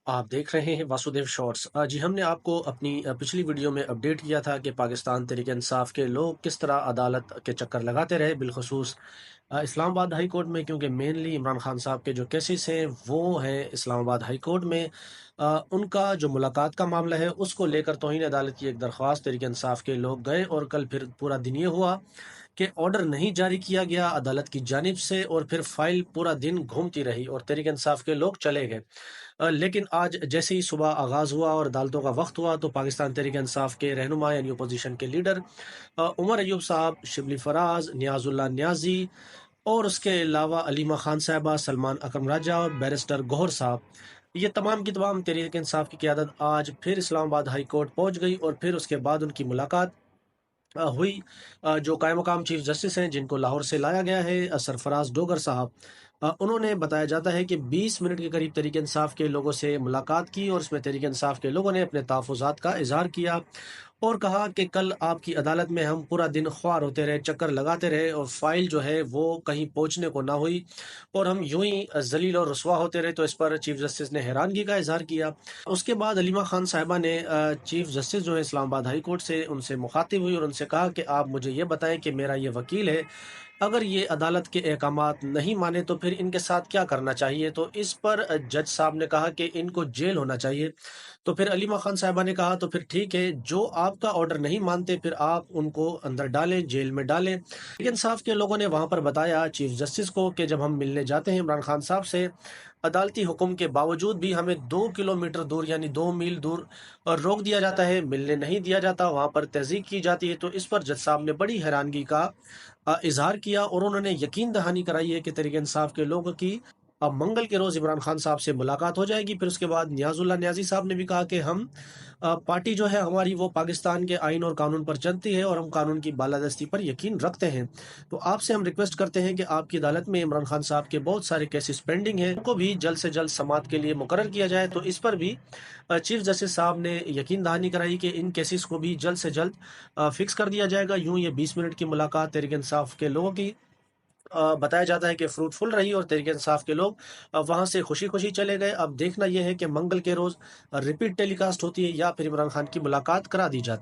आप देख रहे हैं वासुदेव शॉर्ट्स। जी, हमने आपको अपनी पिछली वीडियो में अपडेट किया था कि पाकिस्तान तहरीक इंसाफ के लोग किस तरह अदालत के चक्कर लगाते रहे, बिलखसूस इस्लामाबाद हाई कोर्ट में, क्योंकि मेनली इमरान खान साहब के जो केसेस हैं वो हैं इस्लामाबाद हाई कोर्ट में। उनका जो मुलाकात का मामला है उसको लेकर तौहीन अदालत की एक दरख्वास्त तहरीक इंसाफ के लोग गए, और कल फिर पूरा दिन ये हुआ कि ऑर्डर नहीं जारी किया गया अदालत की जानिब से, और फिर फाइल पूरा दिन घूमती रही और तहरीक इंसाफ के लोग चले गए। लेकिन आज जैसे ही सुबह आगाज़ हुआ और अदालतों का वक्त हुआ, तो पाकिस्तान तहरीक इंसाफ के रहनुमा यानी अपोजिशन के लीडर उमर अयूब साहब, शिबली फराज, नियाजुल्लाह न्याजी, और उसके अलावा अलीमा खान साहबा, सलमान अकरम राजा और बैरिस्टर गौहर साहब, ये तमाम की तमाम तहरीक इंसाफ की क़यादत आज फिर इस्लामाबाद हाई कोर्ट पहुँच गई, और फिर उसके बाद उनकी मुलाकात हुई। जो कायम मकाम चीफ जस्टिस हैं जिनको लाहौर से लाया गया है, सरफराज डोगर साहब, उन्होंने बताया जाता है कि 20 मिनट के करीब तहरीक इंसाफ के लोगों से मुलाकात की, और इसमें तहरीक इंसाफ के लोगों ने अपने तहफ़्फ़ुज़ात का इजहार किया और कहा कि कल आपकी अदालत में हम पूरा दिन ख्वार होते रहे, चक्कर लगाते रहे, और फाइल जो है वो कहीं पहुंचने को ना हुई, और हम यूं ही जलील और रुसवा होते रहे। तो इस पर चीफ जस्टिस ने हैरानगी का इजहार किया। उसके बाद अलीमा खान साहिबा ने चीफ जस्टिस जो है इस्लामाबाद हाई कोर्ट से उनसे मुखातिब हुई और उनसे कहा कि आप मुझे ये बताएं कि मेरा ये वकील है, अगर ये अदालत के अहकामात नहीं माने तो फिर इनके साथ क्या करना चाहिए। तो इस पर जज साहब ने कहा कि इनको जेल होना चाहिए। तो फिर अलीमा खान साहिबा ने कहा तो फिर ठीक है, जो आपका ऑर्डर नहीं मानते फिर आप उनको अंदर डालें, जेल में डालें। लेकिन इंसाफ के लोगों ने वहां पर बताया चीफ जस्टिस को कि जब हम मिलने जाते हैं इमरान खान साहब से, अदालती हुक्म के बावजूद भी हमें 2 किलोमीटर दूर यानी 2 मील दूर रोक दिया जाता है, मिलने नहीं दिया जाता, वहां पर तहजीक की जाती है। तो इस पर जज साहब ने बड़ी हैरानगी का इजहार किया, और उन्होंने यकीन दहानी कराई है कि तहरीक इंसाफ के लोगों की अब मंगल के रोज इमरान खान साहब से मुलाकात हो जाएगी। फिर उसके बाद नियाजुल्लाह न्याजी साहब ने भी कहा कि हम पार्टी जो है हमारी वो पाकिस्तान के आइन और कानून पर चलती है, और हम कानून की बालादस्ती पर यकीन रखते हैं। तो आपसे हम रिक्वेस्ट करते हैं कि आपकी अदालत में इमरान खान साहब के बहुत सारे केसेस पेंडिंग हैं, उनको भी जल्द से जल्द समाअत के लिए मुकर्रर किया जाए। तो इस पर भी चीफ जस्टिस साहब ने यकीन दहानी कराई कि इन केसेस को भी जल्द से जल्द फिक्स कर दिया जाएगा। यूं ये 20 मिनट की मुलाकात तहरीक इंसाफ के लोगों की बताया जाता है कि फ्रूटफुल रही, और तहरीक इंसाफ के लोग वहां से खुशी खुशी चले गए। अब देखना यह है कि मंगल के रोज रिपीट टेलीकास्ट होती है या फिर इमरान खान की मुलाकात करा दी जाती है।